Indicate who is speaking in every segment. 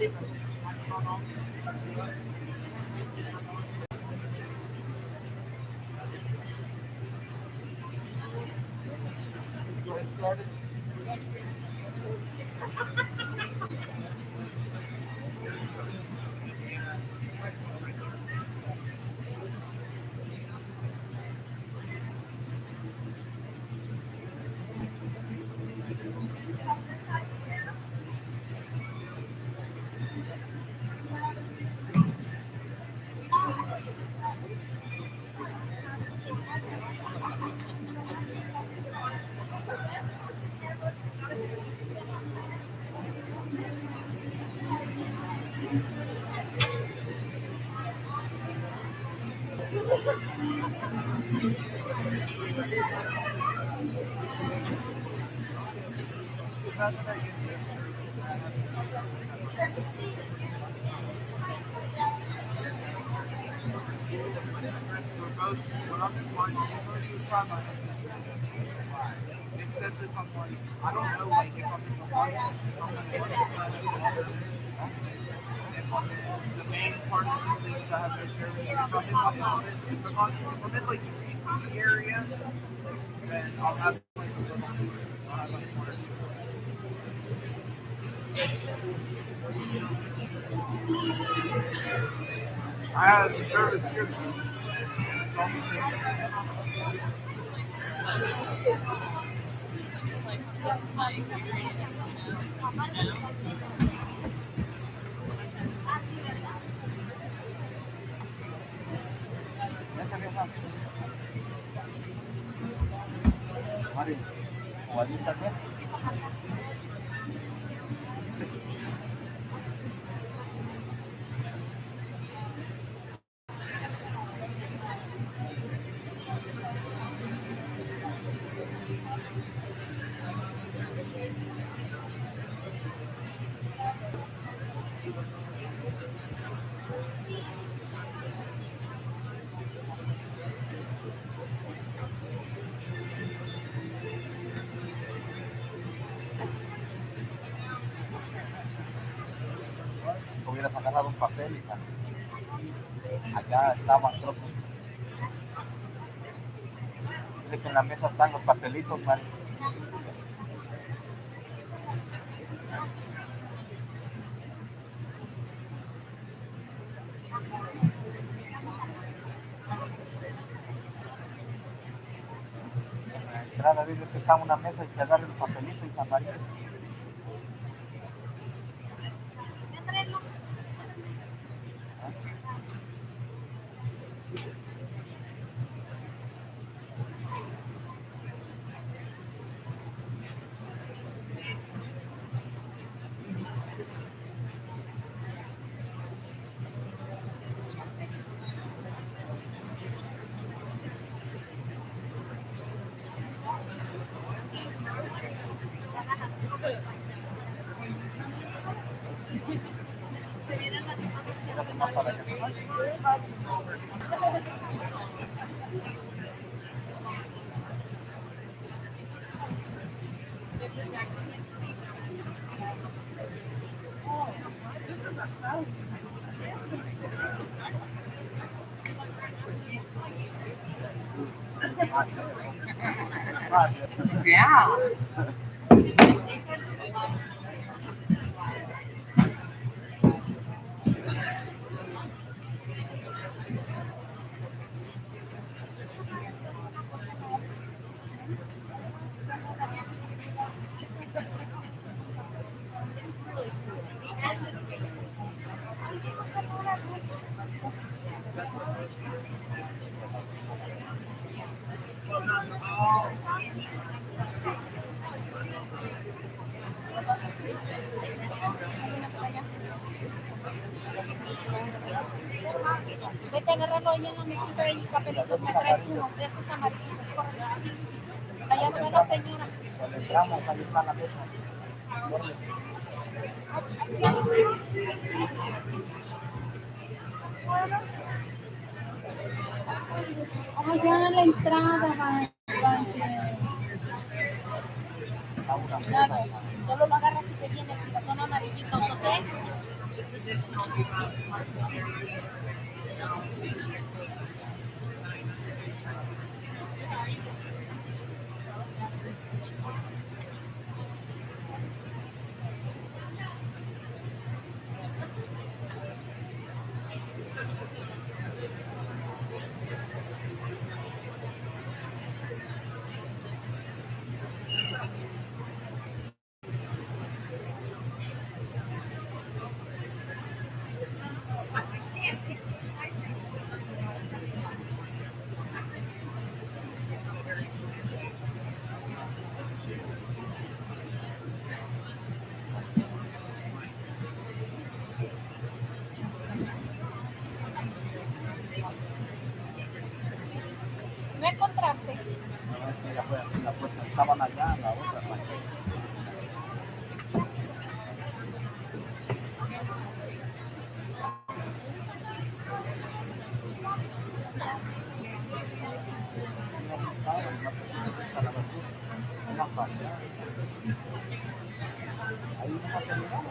Speaker 1: Go ahead, started. Except if I'm like, I don't know, like if I'm in the one, the main part of the things I have no service. If I'm in like the CP area, then I'll have like a little, I'll have like more. I have the service here. It's almost Mari, wanita kan? Hubieras agarrado un papel y allá estaban, creo que en la mesa están los papelitos, Mari. En la entrada dice que está una mesa y se agarra el papelito y San María.
Speaker 2: Se vienen las
Speaker 3: Yeah.
Speaker 2: Vete a agarrarlo ahí en la mesita y papelitos, me traes uno de esos amarillos. Allá va la señora.
Speaker 1: Cuando entramos, ahí está la mesa.
Speaker 2: Allá en la entrada, Claro, solo lo agarras si te vienes, si son amarillitos, ¿ok?
Speaker 1: additionally about this area,
Speaker 2: No encontraste.
Speaker 4: La puerta estaban allá en la otra parte. Ahí no ha terminado.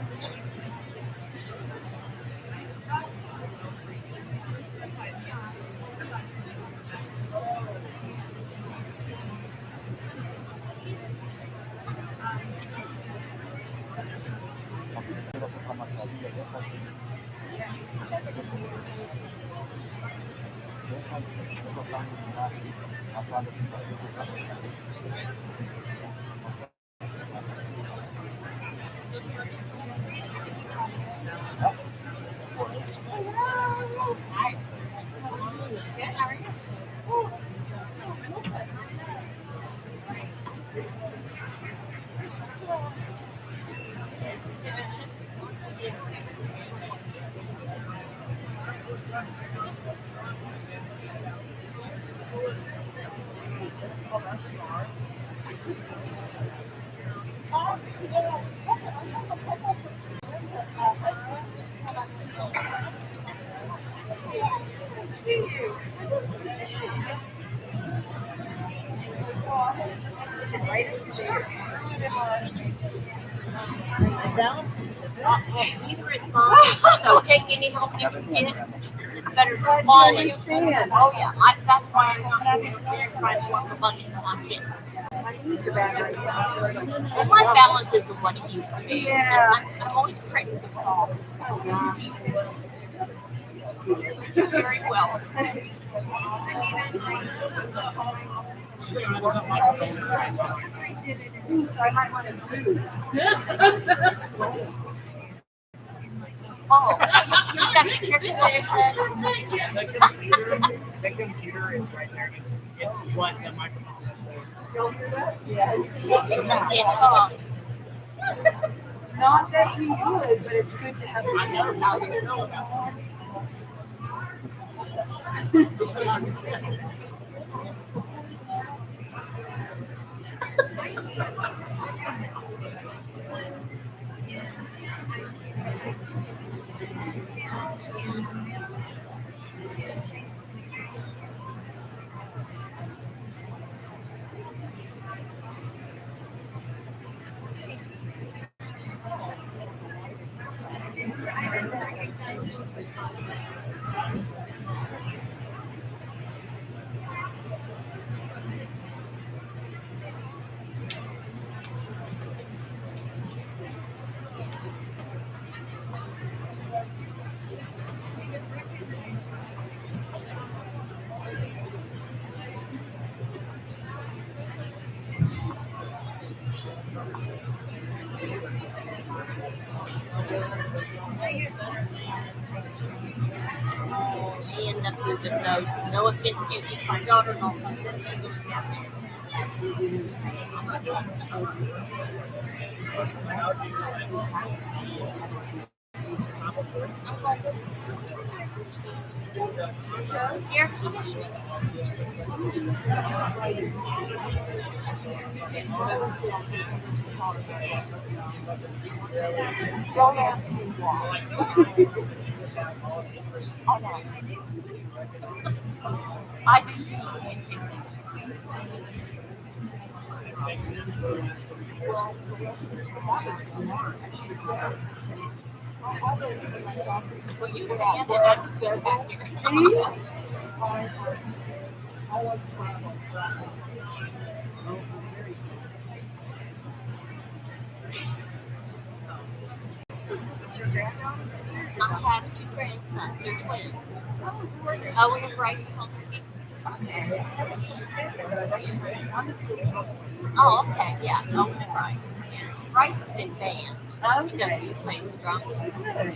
Speaker 2: Good, how are you?
Speaker 3: See you. Sit right over there. Down.
Speaker 2: Okay, he's responsible. So take any help you can get. It's better to
Speaker 3: Glad
Speaker 2: call
Speaker 3: you
Speaker 2: you.
Speaker 3: understand.
Speaker 2: Oh yeah, that's why I'm not over there trying to work a bunch of time kid.
Speaker 3: My knees are bad right now. So it's like,
Speaker 2: Well, my balance isn't what it used to be.
Speaker 3: Yeah.
Speaker 2: I'm always critical.
Speaker 3: oh gosh.
Speaker 2: Very well.
Speaker 3: I might want to move.
Speaker 2: Oh, you got to be careful what you said.
Speaker 1: the computer is right there. It's what the microphone is saying.
Speaker 3: Don't hear that? Yes.
Speaker 2: It's
Speaker 3: Not that we would, but it's good to have.
Speaker 1: I never how you know about something.
Speaker 2: She ended up moving. No offense to you, my daughter. No. Air conditioning. I just Well, you can, and I'm sitting back here.
Speaker 3: See? Is your granddaughter that's here?
Speaker 2: I have two grandsons. They're twins. Owen and Bryce Tomsky.
Speaker 3: Okay. But I recognize them on the school bus.
Speaker 2: Oh, okay. Yeah, Owen and Bryce. Yeah. Bryce is in band. He does. He plays the drums.
Speaker 3: Good.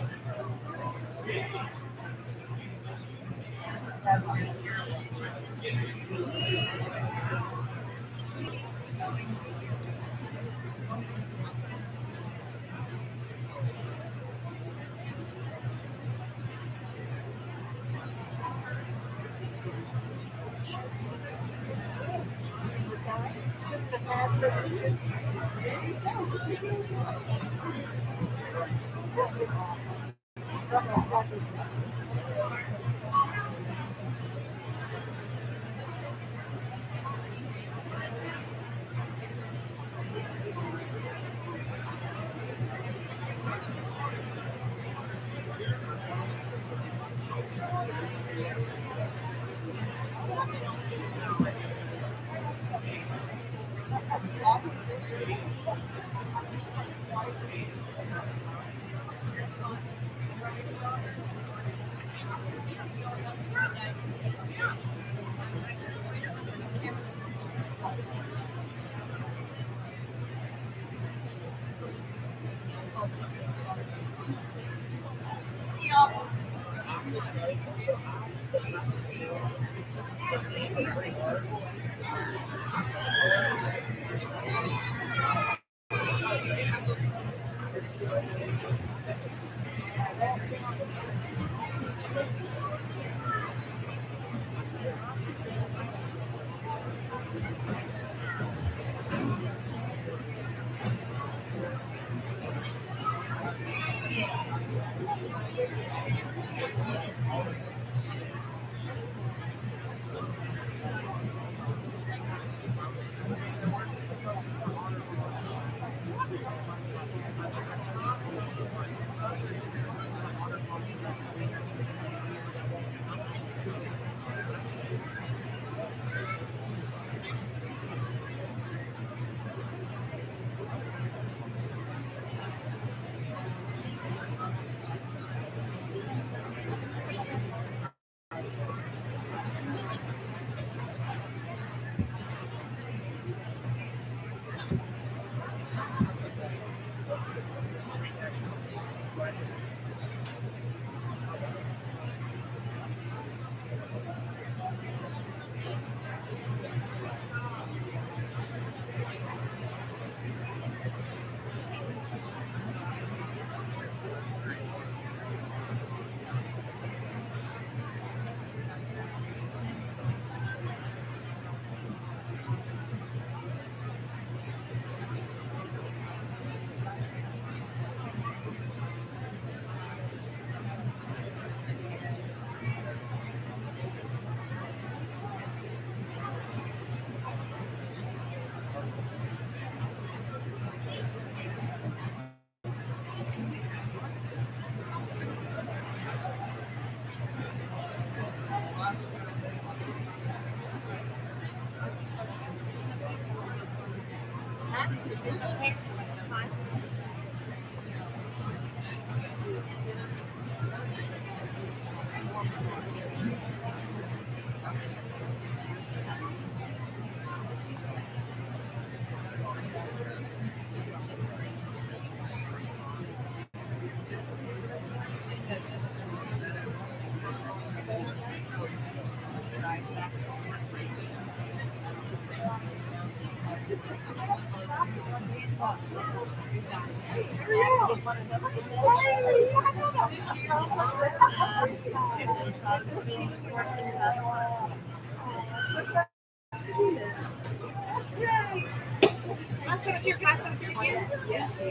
Speaker 3: Yes.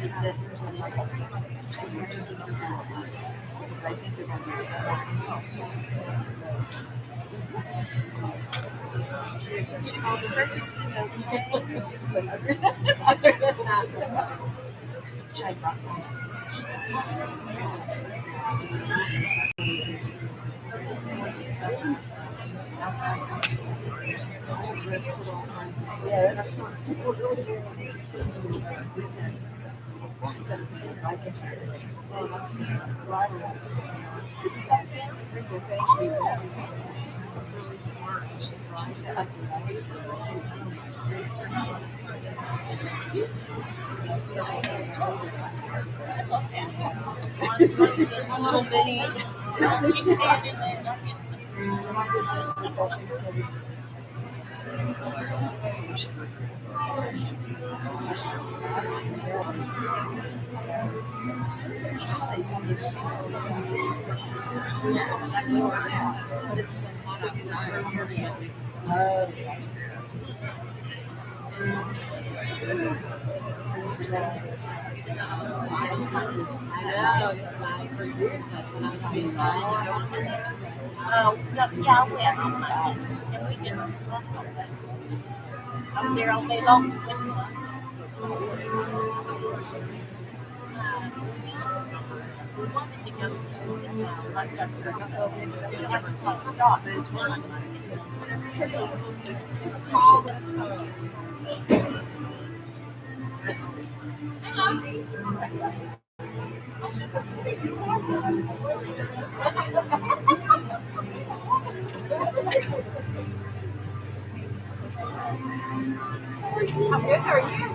Speaker 3: Is that there's a lot of so you're just looking for these because I think they're going to be All the pregnancies okay. But other than that, no. Should I brought some? Yeah, that's little mini.
Speaker 2: Oh, no, yeah, I went on Mondays, and we just, I was there all day long. We wanted to go to, like, we never thought stop, but it's one. It's small.
Speaker 3: How good are you?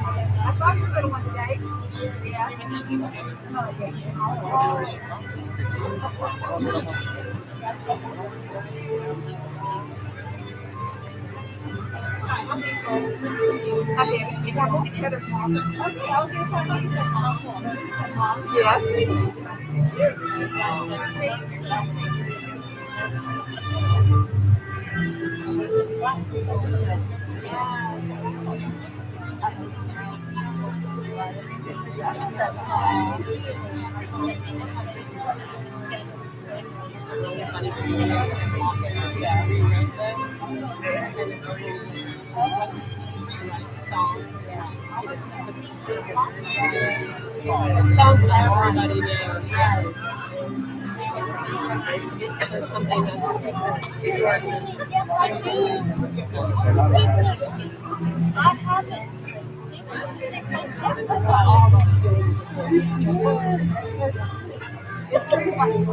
Speaker 3: I thought you were going to want today. Yeah. Okay, you want to go together tomorrow? Okay, I was going to say, I thought you said mom. You said mom? Yes.
Speaker 2: That song.
Speaker 3: Songs that everybody knows. Something
Speaker 2: I haven't.
Speaker 3: all the skills. It's very funny.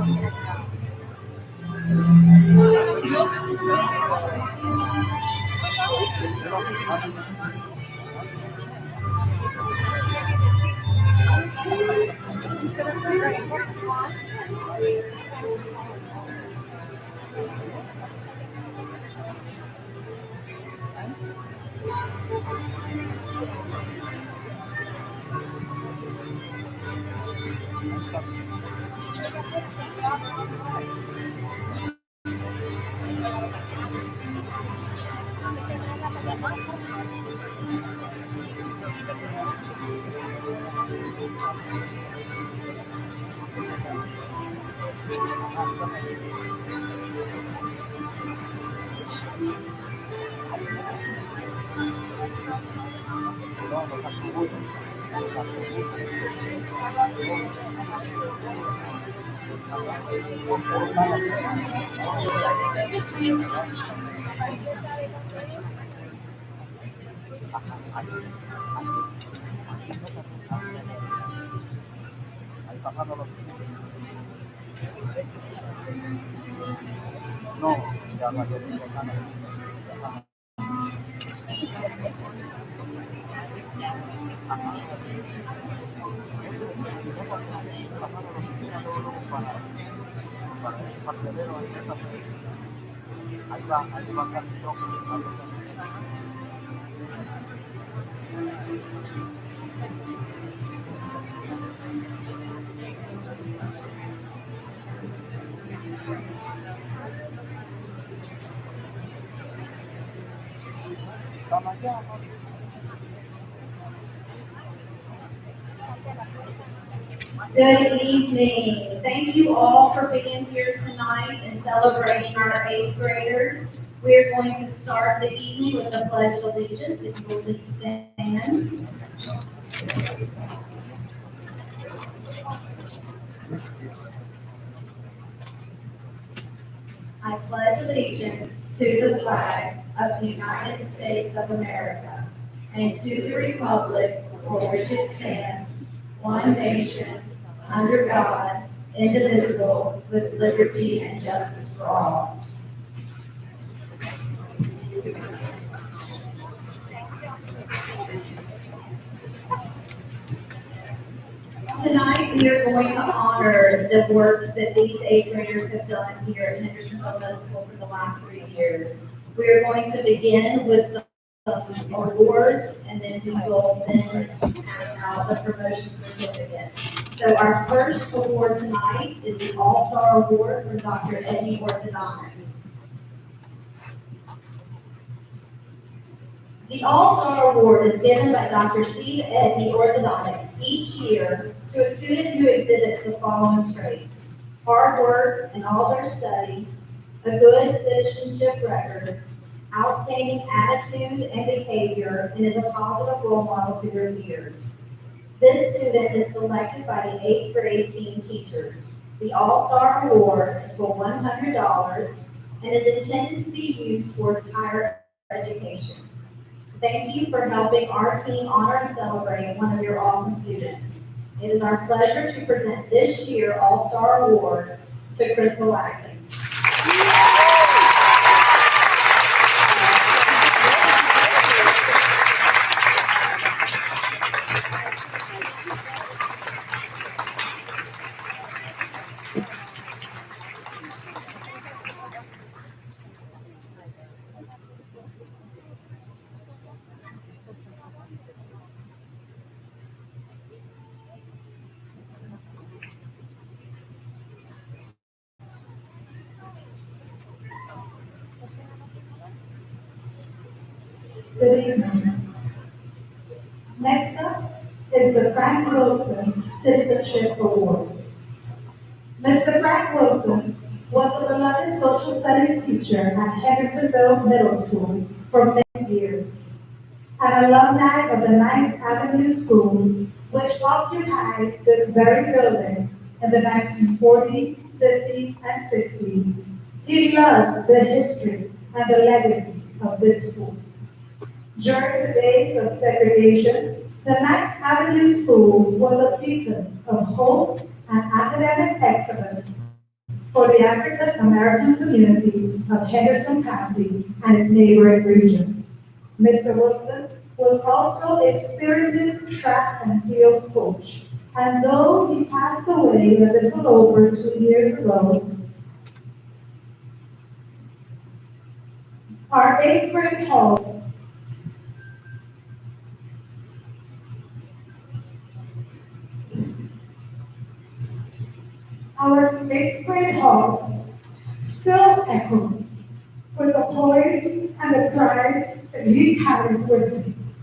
Speaker 4: No, ya no hay ahí va a estar el micrófono. Tama
Speaker 5: Good evening. Thank you all for being here tonight and celebrating our eighth graders. We're going to start the evening with the Pledge of Allegiance. If you will please stand. I pledge allegiance to the flag of the United States of America and to the republic for which it stands, one nation, under God, indivisible, with liberty and justice for all. Tonight, we are going to honor the work that these eighth graders have done here at Hendersonville Middle School for the last 3 years. We are going to begin with some awards, and then we will then pass out the promotion certificates. So our first award tonight is the All-Star Award for Dr. Edney Orthodontics. The All-Star Award is given by Dr. Steve Edney Orthodontics each year to a student who exhibits the following traits: hard work in all their studies, a good citizenship record, outstanding attitude and behavior, and is a positive role model to their peers. This student is selected by the 8th grade team teachers. The All-Star Award is for $100 and is intended to be used towards higher education. Thank you for helping our team honor and celebrate one of your awesome students. It is our pleasure to present this year's All-Star Award to Crystal Atkins.
Speaker 6: Good evening. Next up is the Frank Wilson Citizenship Award. Mr. Frank Wilson was a beloved social studies teacher at Hendersonville Middle School for many years. An alumni of the 9th Avenue School, which occupied this very building in the 1940s, 50s, and 60s, he loved the history and the legacy of this school. During the days of segregation, the 9th Avenue School was a beacon of hope and academic excellence for the African American community of Henderson County and its neighboring region. Mr. Wilson was also a spirited track and field coach, and though he passed away a little over 2 years ago, our 8th grade halls still echo with the poise and the pride that he carried with him.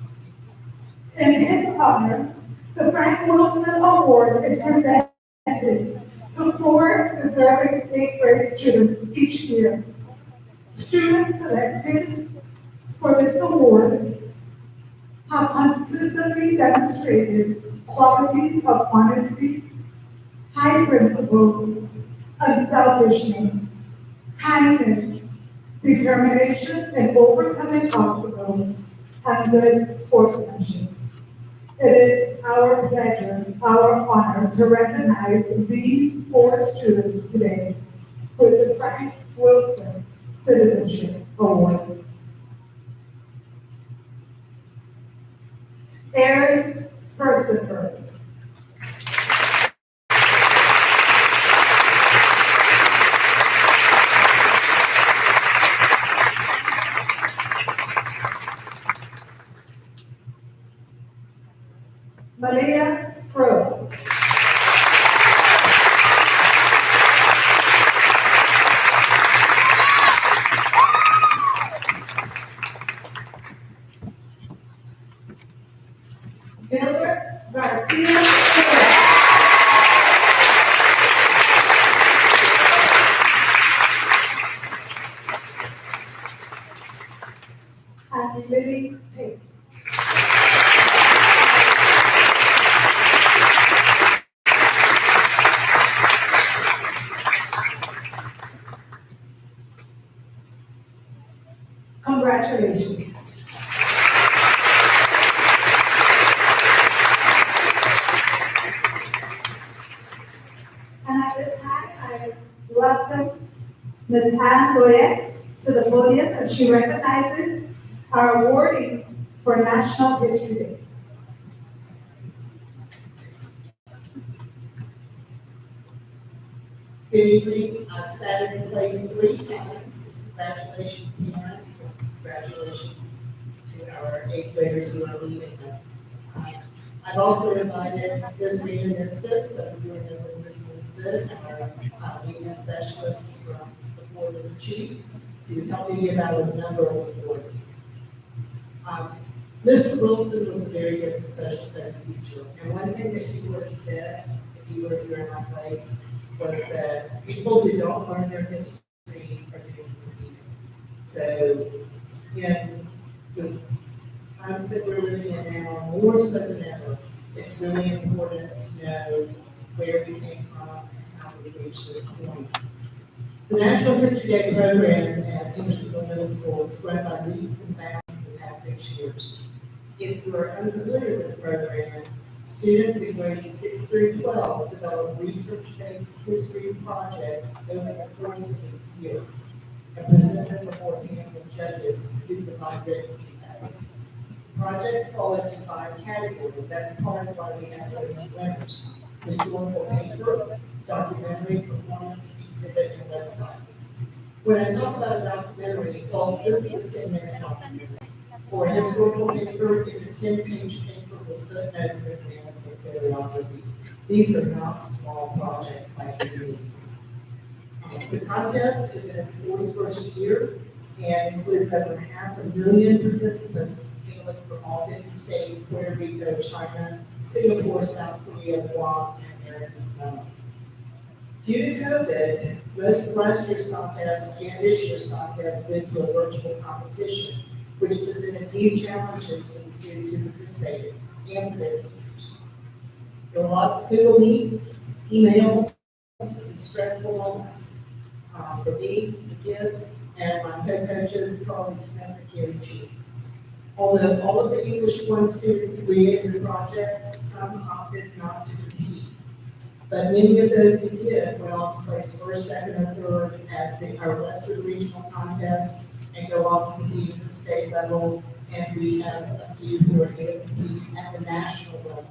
Speaker 6: In his honor, the Frank Wilson Award is presented to 4 deserving 8th grade students each year. Students selected for this award have consistently demonstrated qualities of honesty, high principles, unselfishness, kindness, determination in overcoming obstacles, and good sportsmanship. It is our pleasure, our honor to recognize these 4 students today with the Frank Wilson Citizenship Award. Aaron Furstenberg. Malia Crow. Gilbert Garcia. Ms. Anne Goyette to the podium as she recognizes our awardees for National History Day.
Speaker 7: Good evening. I've sat in place 3 times. Congratulations, parents, and congratulations to our 8th graders who are leaving us. I've also invited Ms. Rita Nisbet, so if you remember Ms. Nisbet, our media specialist from before this chief, to help me give out a number of awards. Mr. Wilson was a very good social studies teacher, and one thing that he would have said if you were here in my place was that people who don't learn their history are doing repeating. So, in the times that we're living in now, more so than ever, it's really important to know where we came from and how we reached this point. The National History Day program at Emersonville Middle School is run by leaps and bounds in the past 6 years. If you are unfamiliar with the program, students in grades 6 through 12 develop research-based history projects over the course of the year and present them before panel of judges who provide written feedback. Projects fall into 5 categories. That's part of why we have so many winners: historical paper, documentary, performance, exhibit, and website. When I talk about a documentary, folks, this is a 10-minute documentary. For a historical paper, it's a 10-page paper with footnotes and narrative bibliography. These are not small projects by any means. The contest is in its 41st year and includes over 500,000 participants hailing from all 50 states, Puerto Rico, China, Singapore, South Korea, Guam, and Arizona. Due to COVID, most of last year's contest and this year's contest moved to a virtual competition, which presented new challenges for the students who participated and for their teachers. There were lots of Google Meets, emails, and stressful moments for me, the kids, and my co-coaches, Carly Smith and Gary G. Although all of the English 1 students created the project, some opted not to compete. But many of those who did went on to place 1st, 2nd, or 3rd at our Western Regional Contest and go on to compete at the state level, and we have a few who are going to compete at the national level.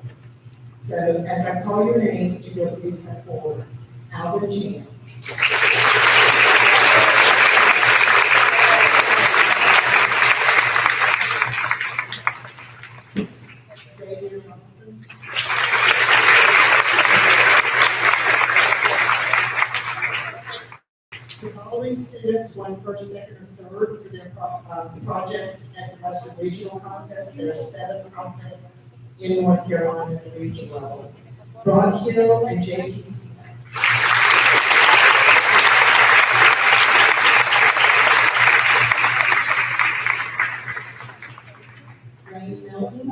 Speaker 7: So as I call your name, if you'll please come forward. Alvin Chan. Xavier Johnson. The following students won 1st, 2nd, or 3rd for their projects at the Western Regional Contest. There are 7 contests in North Carolina at the regional level. Brock Hill and J.T. Smith. Lane Melton,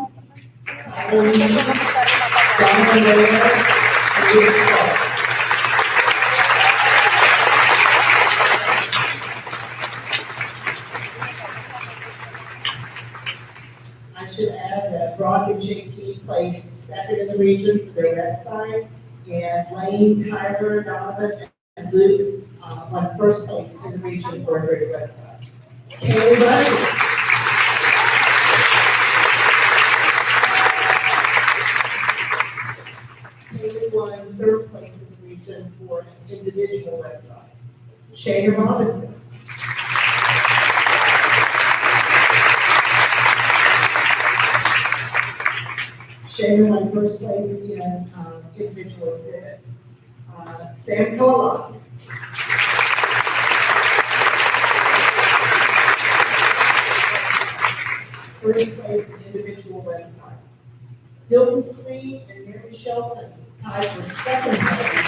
Speaker 7: Kyle Leach, Donovan Reyes, and Luke Sparks. I should add that Brock and JT placed 2nd in the region for their website, and Lane, Tyler, Donovan, and Luke won 1st place in the region for their website. Kaylee Rushing. Kaylee won 3rd place in the region for an individual website. Shayna Robinson. Shayna won 1st place in individual exhibit. Sam Kellogg. First place in individual website. Hilton Sweet and Mary Shelton tied for 2nd place.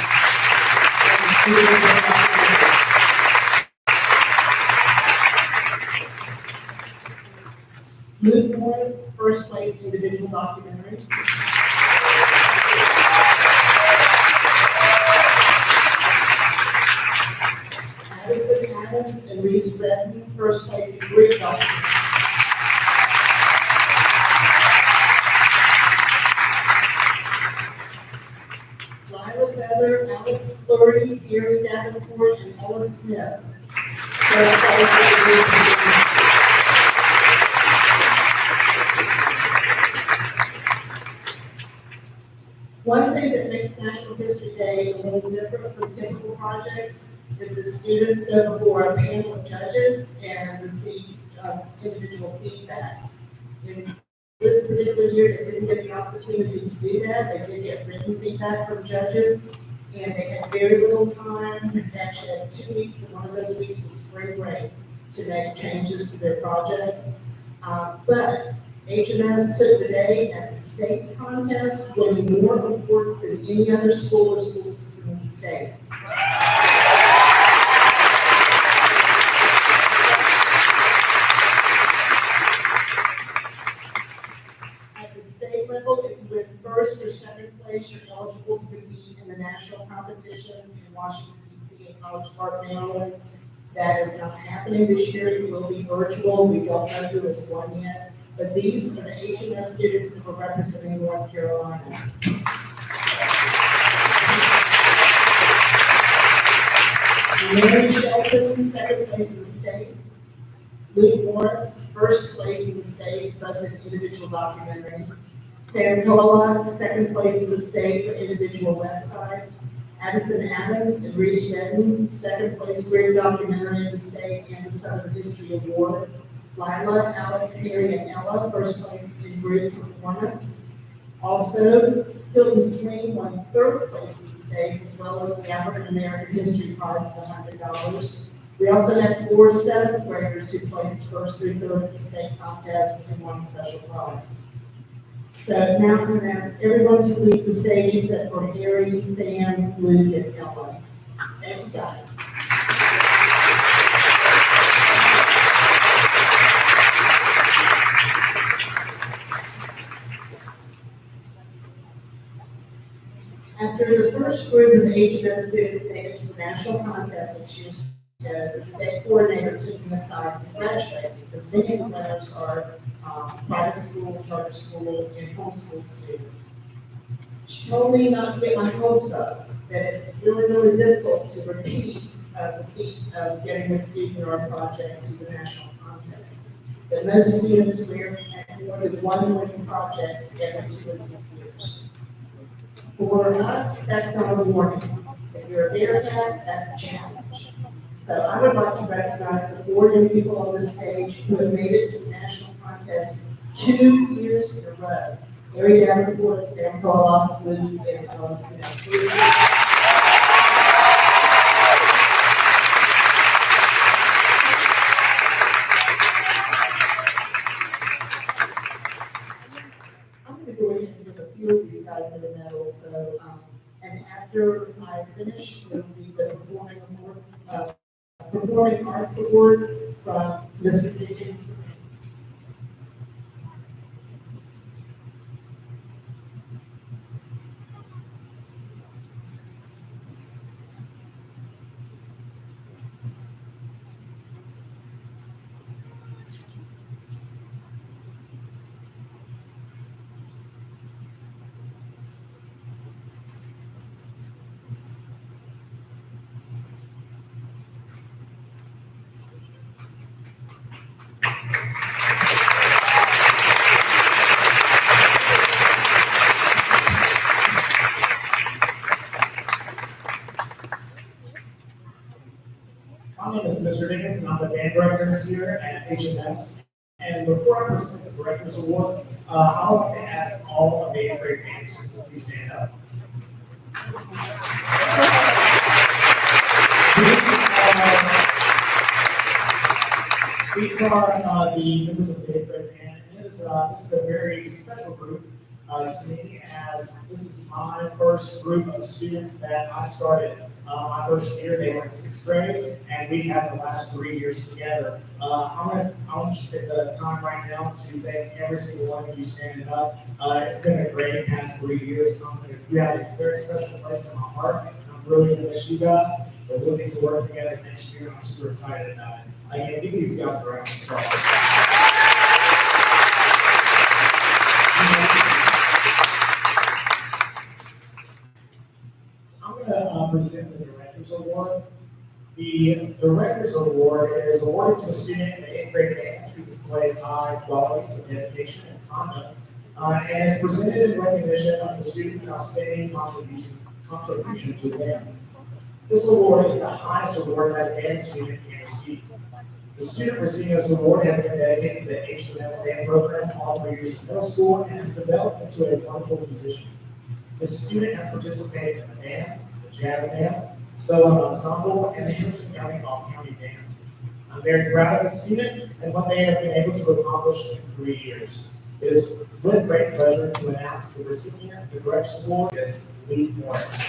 Speaker 7: Luke Morris, 1st place individual documentary. Addison Adams and Reese Redden, 1st place in Greek documentary. Lila Feather, Alex Flurry, Gary Davenport, and Ellis Smith First place in group B. One thing that makes National History Day a little different from typical projects is that students go before a panel of judges and receive individual feedback. In this particular year, they didn't get the opportunity to do that. They did get written feedback from judges, and they had very little time. They actually had 2 weeks, and one of those weeks was spring break to make changes to their projects. But HMS took the day at the state contest, winning more awards than any other school or school system in the state. At the state level, if you win first or second place, you're eligible to compete in the national competition in Washington, D.C. and College Park, Maryland. That is not happening this year. It will be virtual. We don't know who has won yet. But these are the HMS students that were representing North Carolina. Mary Shelton, second place in the state. Luke Morris, first place in the state, both in individual documentary. Sam Killalot, second place in the state for individual website. Addison Adams and Reese Redden, second place group documentary in the state and the Southern History Award. Lila, Alex, Harry, and Ella, first place in group performance. Also, Hilton Stream won third place in the state, as well as the African American History Prize of $100. We also had 4 7th graders who placed first through third at the state contest and won special prize. So now I'm going to ask everyone to leave the stage except for Harry, Sam, Luke, and Ella. Thank you, guys. After the first group of HMS students made it to the national contest 6 years ago, the state coordinator took me aside to congratulate me because many of the winners are private school, charter school, and homeschool students. She told me not to get my hopes up, that it's really, really difficult to repeat the feat of getting a student or a project to the national contest. That most students have more than one winning project every 2 or 3 years. For us, that's not a warning. If you're a Bearcat, that's a challenge. So I would like to recognize the 4 new people on the stage who have made it to the national contest 2 years in a row. Harry Davenport, Sam Carlock, Luke, and Alice Smith. I'm going to go ahead and give a few of these guys their medals. So, and after I finish, there will be the Performing Arts Awards from Mr. Dickens.
Speaker 8: My name is Mr. Dickens, and I'm the band director here at HMS. And before I present the Director's Award, I would like to ask all of the 8th grade band students to please stand up. These are the members of the 8th grade band. And this is a very special group to me, as this is my first group of students that I started. My first year, they were in 6th grade, and we had the last 3 years together. I want to just take the time right now to thank every single one of you standing up. It's been a great past 3 years. You have a very special place in my heart, and I'm really going to miss you guys. We're looking to work together next year. I'm super excited about it. Again, give these guys a round of applause. I'm going to present the Director's Award. The Director's Award is awarded to a student in the 8th grade band who displays high qualities of dedication and conduct, and is presented in recognition of the student's outstanding contribution to the band. This award is the highest award that a band student can receive. The student receiving this award has been dedicated to the HMS band program all 3 years of middle school and has developed into a wonderful musician. The student has participated in the band, the jazz band, solo ensemble, and the Henderson County All-County Band. I'm very proud of the student and what they have been able to accomplish in 3 years. It is with great pleasure to announce the recipient of the Director's Award is Lee Morris.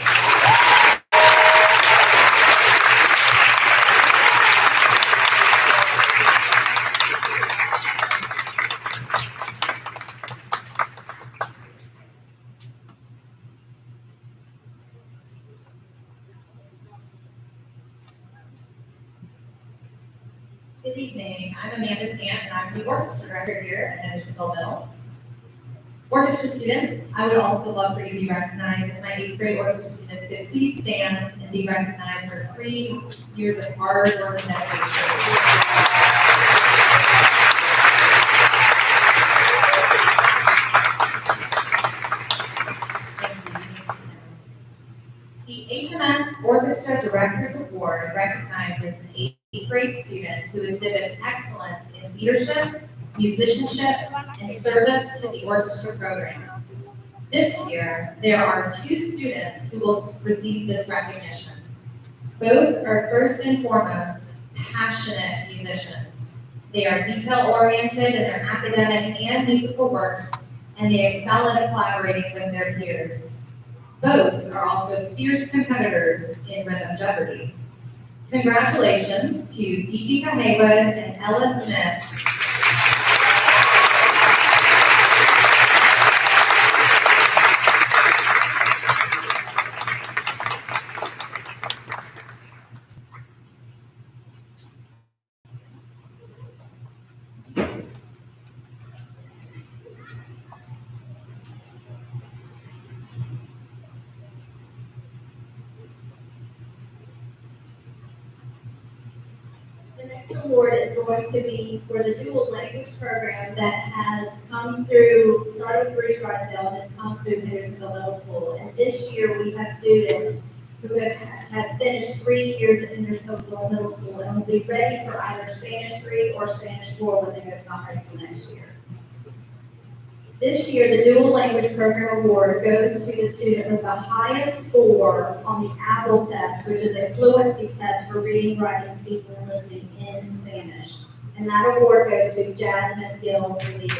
Speaker 9: Good evening. I'm Amanda Tant, and I'm the orchestra director here at Hendersonville Middle. Orchestra students, I would also love for you to be recognized. If my 8th grade orchestra students could please stand and be recognized for 3 years of hard work and dedication. The HMS Orchestra Directors Award recognizes an 8th grade student who exhibits excellence in leadership, musicianship, and service to the orchestra program. This year, there are 2 students who will receive this recognition. Both are first and foremost passionate musicians. They are detail-oriented in their academic and musical work, and they excel at collaborating with their peers. Both are also fierce competitors in Rhythm Jeopardy! Congratulations to Deepika Haywood and Ella Smith.
Speaker 5: The next award is going to be for the dual language program that has come through, started with Bruce Drysdale and has come through Hendersonville Middle School. And this year we have students who have finished 3 years at Hendersonville Middle School and will be ready for either Spanish 3 or Spanish 4 when they go to the high school next year. This year, the Dual Language Program Award goes to the student with the highest score on the APPLE test, which is a fluency test for reading, writing, speaking, and listening in Spanish. And that award goes to Jasmine Gills Leader.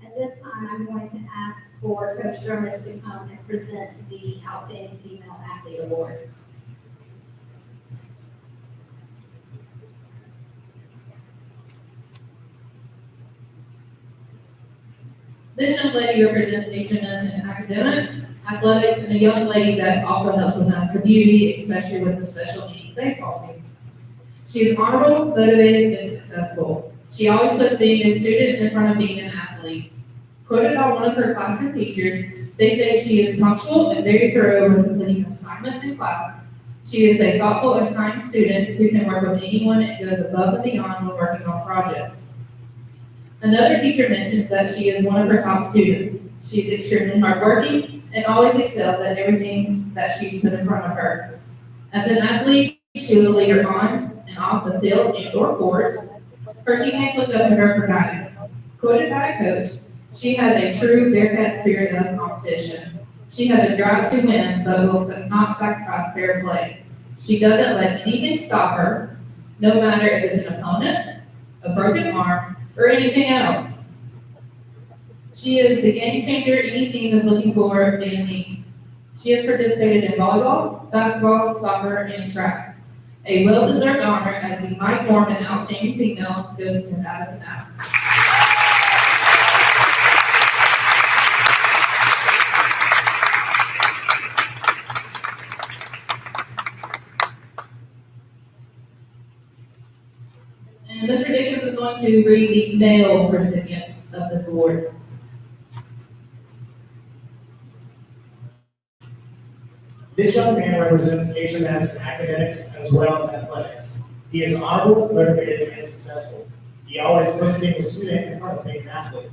Speaker 5: At this time, I'm going to ask for Coach Dermott to come and present the Outstanding Female Athlete Award.
Speaker 9: This young lady represents HMS in academics, athletics, and a young lady that also helps within our community, especially with the special needs baseball team. She is honorable, motivated, and successful. She always puts being a student in front of being an athlete. Quoted by one of her classroom teachers, they say she is punctual and very thorough with completing assignments in class. She is a thoughtful and kind student who can work with anyone and goes above and beyond when working on projects. Another teacher mentions that she is one of her top students. She is extremely hardworking and always excels at everything that she's put in front of her. As an athlete, she was a leader on and off the field and or court. Her teammates looked up to her for guidance. Quoted by a coach, she has a true Bearcat spirit of competition. She has a drive to win, but will not sacrifice fair play. She doesn't let anything stop her, no matter if it's an opponent, a broken arm, or anything else. She is the game changer any team is looking for and needs. She has participated in volleyball, basketball, soccer, and track. A well-deserved honor as the Mike Norman Outstanding Female goes to Ms. Addison Adams. And Mr. Dickens is going to read the male recipient of this award.
Speaker 8: This young man represents HMS in academics as well as athletics. He is honorable, motivated, and successful. He always puts being a student in front of being an athlete.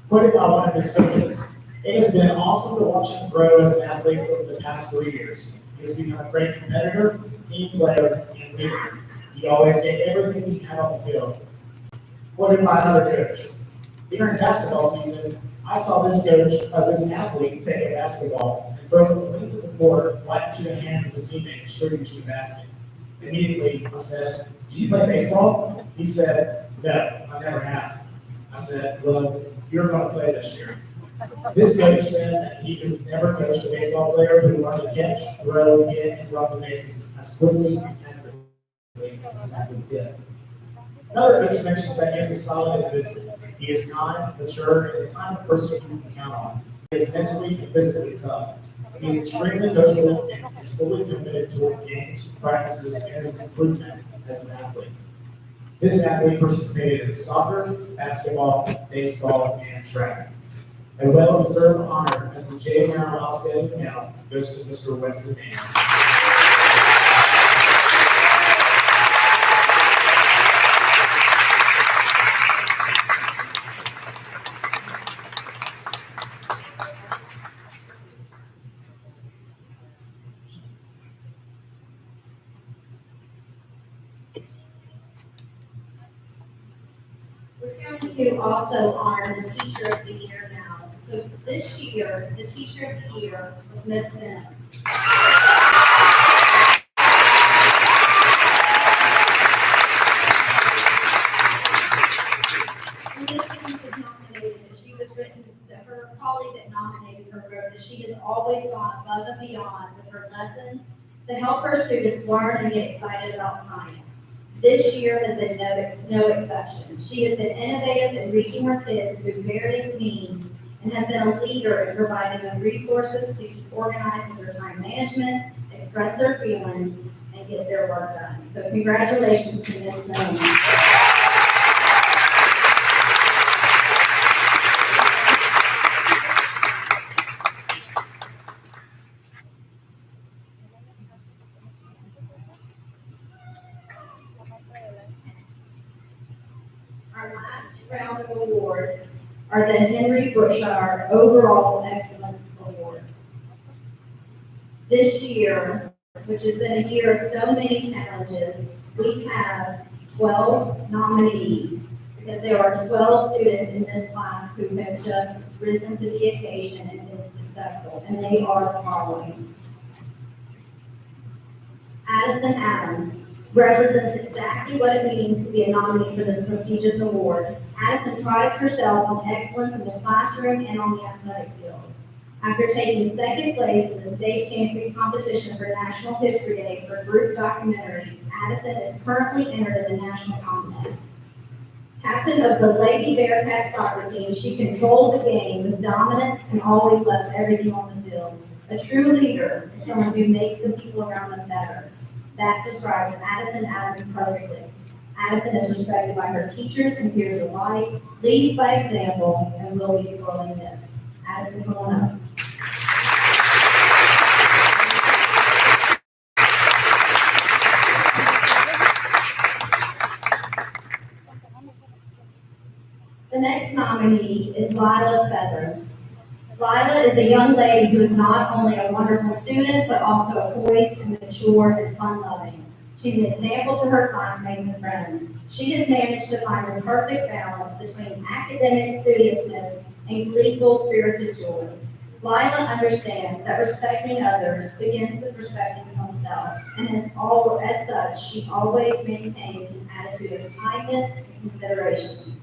Speaker 8: Quoted by one of his coaches, "It has been awesome to watch him grow as an athlete over the past 3 years. He has become a great competitor, team player, and leader. He always gave everything he had on the field." Quoted by another coach, "During basketball season, I saw this athlete take a basketball and throw it length of the court right into the hands of a teammate shooting to the basket. Immediately, I said, 'Do you play baseball?' He said, 'No, I never have.' I said, 'Well, you're going to play this year.'" This coach said that he has never coached a baseball player who learned to catch, throw, hit, and run the bases as quickly and accurately as this athlete did. Another coach mentions that he is a solid individual. He is kind, mature, and the kind of person you can count on. He is mentally and physically tough. He is extremely coachable and is fully committed towards games, practices, and his improvement as an athlete. This athlete participated in soccer, basketball, baseball, and track. A well-deserved honor as the J. Merrill Outstanding Male goes to Mr. Weston Mann.
Speaker 5: We're going to also honor the Teacher of the Year now. So this year, the Teacher of the Year was Miss Sims. Miss Sims was nominated, and she was written, her colleague that nominated her wrote that she has always gone above and beyond with her lessons to help her students learn and get excited about science. This year has been no exception. She has been innovative in reaching her kids through various means and has been a leader in providing them resources to keep organized with their time management, express their feelings, and get their work done. So congratulations to Ms. Sims. Our last round of awards are the Henry Brookshire Overall Excellence Award. This year, which has been a year of so many challenges, we have 12 nominees because there are 12 students in this class who have just risen to the occasion and been successful, and they are the following. Addison Adams represents exactly what it means to be a nominee for this prestigious award. Addison prides herself on excellence in the classroom and on the athletic field. After taking second place in the state champion competition for National History Day for group documentary, Addison is currently entered in the national contest. Captain of the Lady Bearcat soccer team, she controlled the game with dominance and always left everything on the field. A true leader is someone who makes the people around them better. That describes Addison Adams perfectly. Addison is respected by her teachers and peers alike, leads by example, and will be sorely missed. Addison, come on up. The next nominee is Lila Feather. Lila is a young lady who is not only a wonderful student, but also poised and mature and fun-loving. She's an example to her classmates and friends. She has managed to find the perfect balance between academic studiousness and gleeful, spirited joy. Lila understands that respecting others begins with respecting oneself, and as such, she always maintains an attitude of kindness and consideration.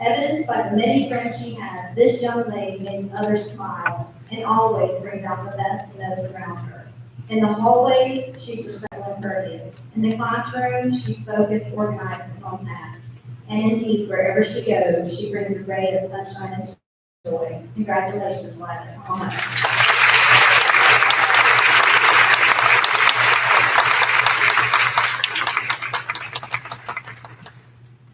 Speaker 5: Evidenced by the many friends she has, this young lady makes others smile and always brings out the best in those around her. In the hallways, she's respectful and courteous. In the classroom, she's focused, organized, and on task. And indeed, wherever she goes, she brings a ray of sunshine and joy. Congratulations, Lila. Come on up.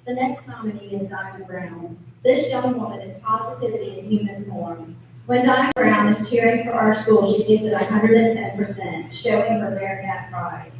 Speaker 5: The nominee is Diamond Brown. This young woman is positivity in human form. When Diamond Brown is cheering for our school, she gives it 110%, showing her Bearcat pride.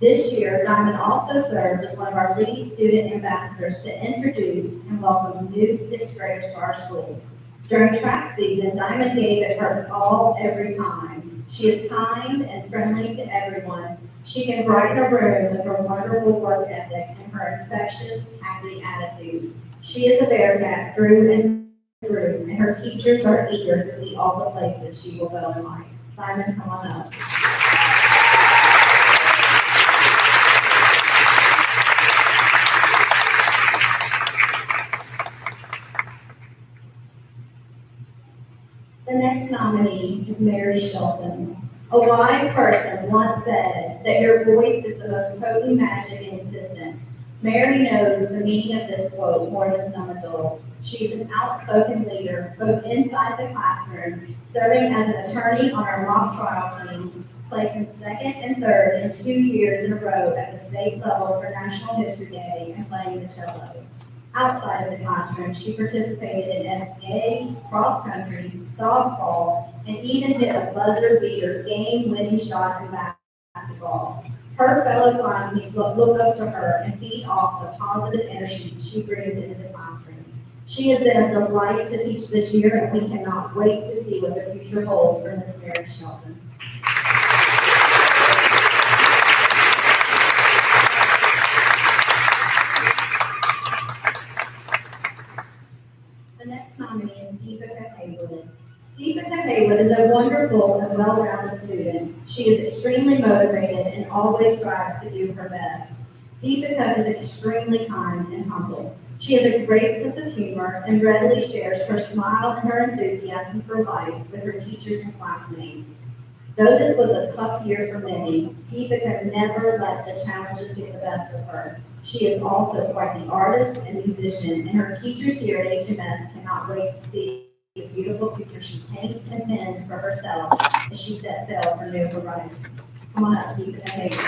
Speaker 5: This year, Diamond also served as one of our lead student ambassadors to introduce and welcome new sixth graders to our school. During track season, Diamond gave it her all every time. She is kind and friendly to everyone. She can brighten a room with her wonderful work ethic and her infectious, happy attitude. She is a Bearcat through and through, and her teachers are eager to see all the places she will go in life. Diamond, come on up. The next nominee is Mary Shelton. A wise person once said that your voice is the most potent magic in existence. Mary knows the meaning of this quote more than some adults. She's an outspoken leader, both inside the classroom, serving as an attorney on our mock trial team, placing second and third in 2 years in a row at the state level for National History Day and playing the cello. Outside of the classroom, she participated in SA, cross country, softball, and even hit a buzzer beater game-winning shot in basketball. Her fellow classmates look up to her and feed off the positive energy she brings into the classroom. She has been a delight to teach this year, and we cannot wait to see what the future holds for Miss Mary Shelton. The next nominee is Deepika Haywood. Deepika Haywood is a wonderful and well-rounded student. She is extremely motivated and always strives to do her best. Deepika is extremely kind and humble. She has a great sense of humor and readily shares her smile and her enthusiasm for life with her teachers and classmates. Though this was a tough year for many, Deepika never let the challenges get the best of her. She is also quite the artist and musician, and her teachers here at HMS cannot wait to see the beautiful future she paints and pens for herself as she sets sail for new horizons. Come on up, Deepika Haywood.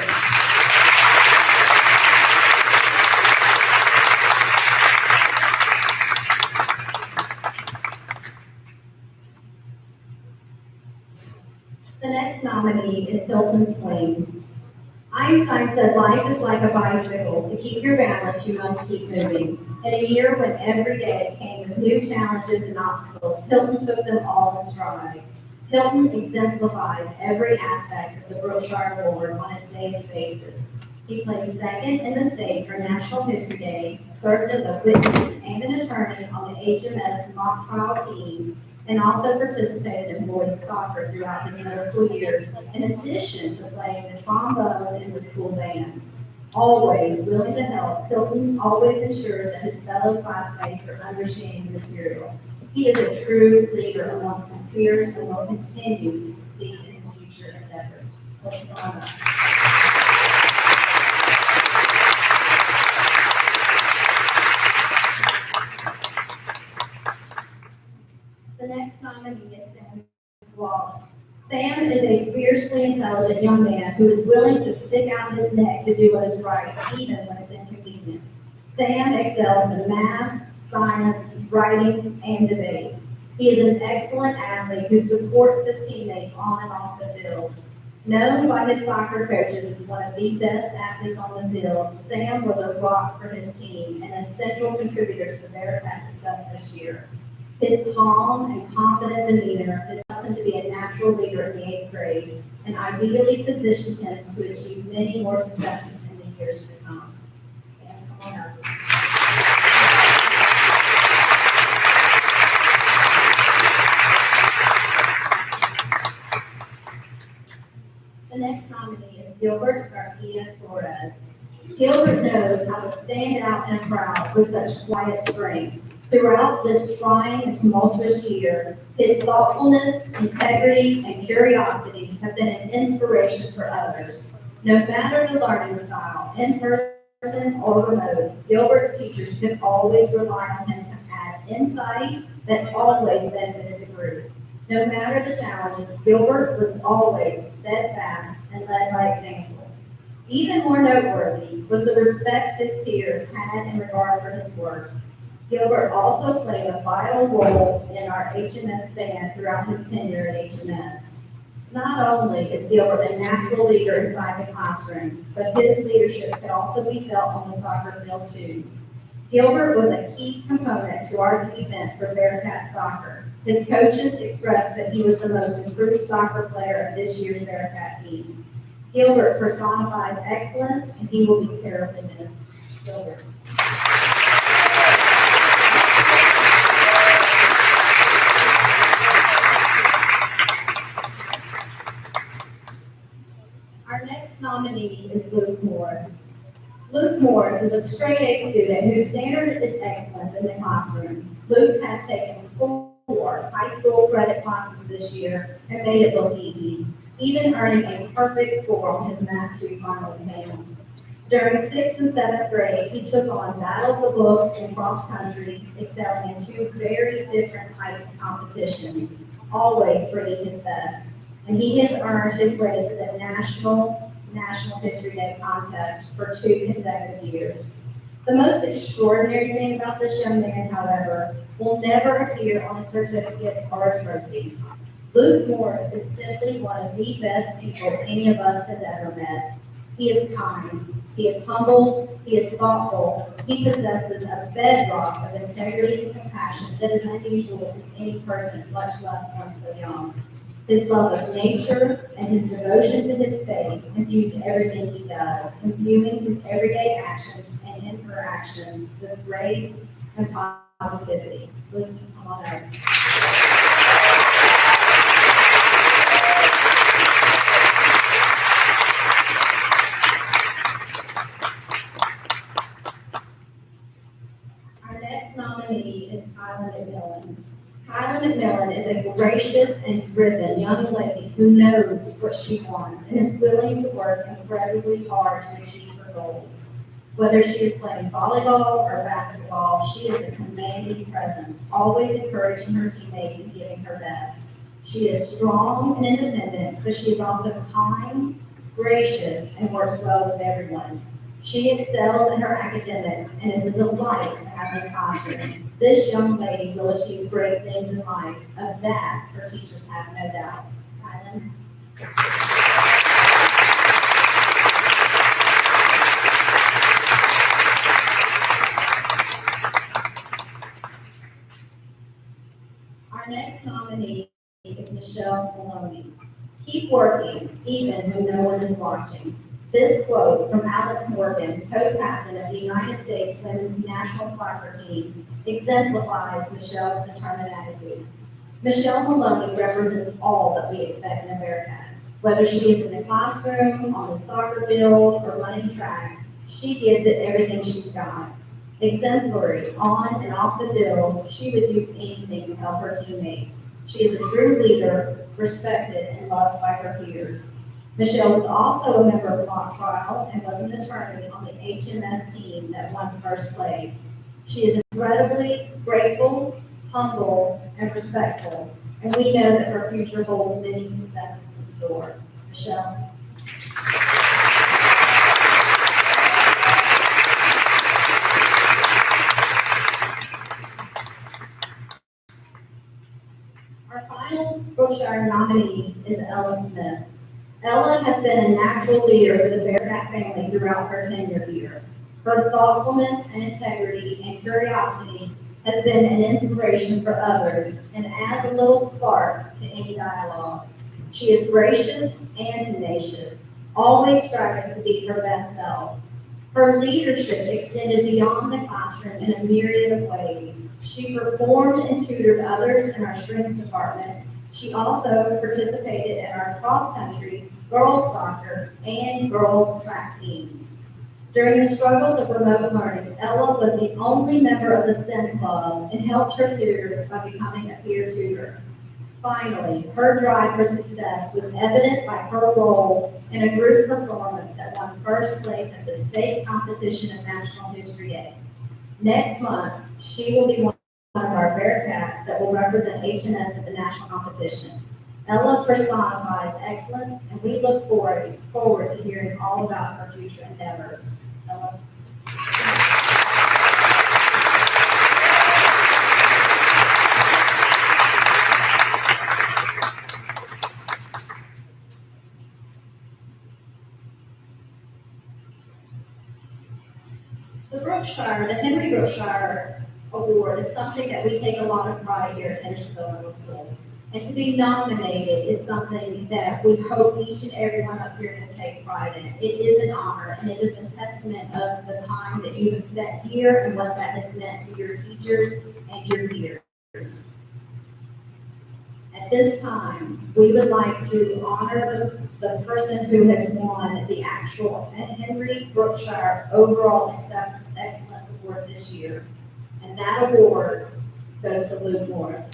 Speaker 5: The next nominee is Hilton Swain. Einstein said life is like a bicycle. To keep your balance, you must keep moving. In a year when every day came with new challenges and obstacles, Hilton took them all in stride. Hilton exemplifies every aspect of the Brookshire Award on a daily basis. He placed second in the state for National History Day, served as a witness and an attorney on the HMS mock trial team, and also participated in boys soccer throughout his middle school years, in addition to playing the trombone in the school band. Always willing to help, Hilton always ensures that his fellow classmates are understanding the material. He is a true leader amongst his peers and will continue to succeed in his future endeavors. Let's go on up. The next nominee is Sam Wallach. Sam is a fiercely intelligent young man who is willing to stick out his neck to do what is right, even when it's inconvenient. Sam excels in math, science, writing, and debate. He is an excellent athlete who supports his teammates on and off the field. Known by his soccer coaches as one of the best athletes on the field, Sam was a rock for his team and a central contributor to their success this year. His calm and confident demeanor has helped him to be a natural leader in the 8th grade and ideally positions him to achieve many more successes in the years to come. Sam, come on up. The next nominee is Gilbert Garcia Torres. Gilbert knows how to stand out in a crowd with such quiet strength. Throughout this trying and tumultuous year, his thoughtfulness, integrity, and curiosity have been an inspiration for others. No matter the learning style, in person or remote, Gilbert's teachers could always rely on him to add insight that always benefited the group. No matter the challenges, Gilbert was always steadfast and led by example. Even more noteworthy was the respect his peers had in regard for his work. Gilbert also played a vital role in our HMS band throughout his tenure at HMS. Not only is Gilbert a natural leader inside the classroom, but his leadership could also be felt on the soccer field too. Gilbert was a key component to our defense for Bearcat soccer. His coaches expressed that he was the most improved soccer player of this year's Bearcat team. Gilbert personifies excellence, and he will be terribly missed. Gilbert. Our next nominee is Luke Morris. Luke Morris is a straight-A student whose standard is excellence in the classroom. Luke has taken 4 high school credit classes this year and made it look easy, even earning a perfect score on his Math 2 final exam. During 6th and 7th grade, he took on Battle of the Books and cross country, excelling in 2 very different types of competition, always bringing his best. And he has earned his way to the National History Day contest for 2 consecutive years. The most extraordinary thing about this young man, however, will never appear on a certificate or a trophy. Luke Morris is simply one of the best people any of us has ever met. He is kind, he is humble, he is thoughtful, he possesses a bedrock of integrity and compassion that is unusual in any person, much less one so young. His love of nature and his devotion to his faith infuse everything he does, imbuing his everyday actions and interactions with grace and positivity. Luke, come on up. Our next nominee is Kyla McMillan. Kyla McMillan is a gracious and driven young lady who knows what she wants and is willing to work incredibly hard to achieve her goals. Whether she is playing volleyball or basketball, she is a commanding presence, always encouraging her teammates and giving her best. She is strong and independent, but she is also kind, gracious, and works well with everyone. She excels in her academics and is a delight to have in the classroom. This young lady will achieve great things in life. Of that, her teachers have no doubt. Kylan. Our next nominee is Michelle Maloney. Keep working, even when no one is watching. This quote from Alex Morgan, co-captain of the United States Women's National Soccer Team, exemplifies Michelle's determined attitude. Michelle Maloney represents all that we expect in a Bearcat. Whether she is in the classroom, on the soccer field, or running track, she gives it everything she's got. Exemplary on and off the field, she would do anything to help her teammates. She is a true leader, respected and loved by her peers. Michelle was also a member of mock trial and was an attorney on the HMS team that won first place. She is incredibly grateful, humble, and respectful, and we know that her future holds many successes in store. Michelle. Our final Brookshire nominee is Ella Smith. Ella has been a natural leader for the Bearcat family throughout her tenure here. Her thoughtfulness and integrity and curiosity has been an inspiration for others and adds a little spark to any dialogue. She is gracious and tenacious, always striving to be her best self. Her leadership extended beyond the classroom in a myriad of ways. She performed and tutored others in our strengths department. She also participated in our cross-country, girls soccer, and girls track teams. During the struggles of remote learning, Ella was the only member of the STEM club and helped her peers by becoming a peer tutor. Finally, her drive for success was evident by her role in a group performance that won first place at the state competition of National History Day. Next month, she will be one of our Bearcats that will represent HMS at the national competition. Ella personifies excellence, and we look forward to hearing all about her future endeavors. Ella. The Henry Brookshire Award is something that we take a lot of pride here at Hendersonville Middle School. And to be nominated is something that we hope each and everyone up here can take pride in. It is an honor, and it is a testament of the time that you have spent here and what that has meant to your teachers and your peers. At this time, we would like to honor the person who has won the actual Henry Brookshire Overall Excellence Award this year. And that award goes to Luke Morris.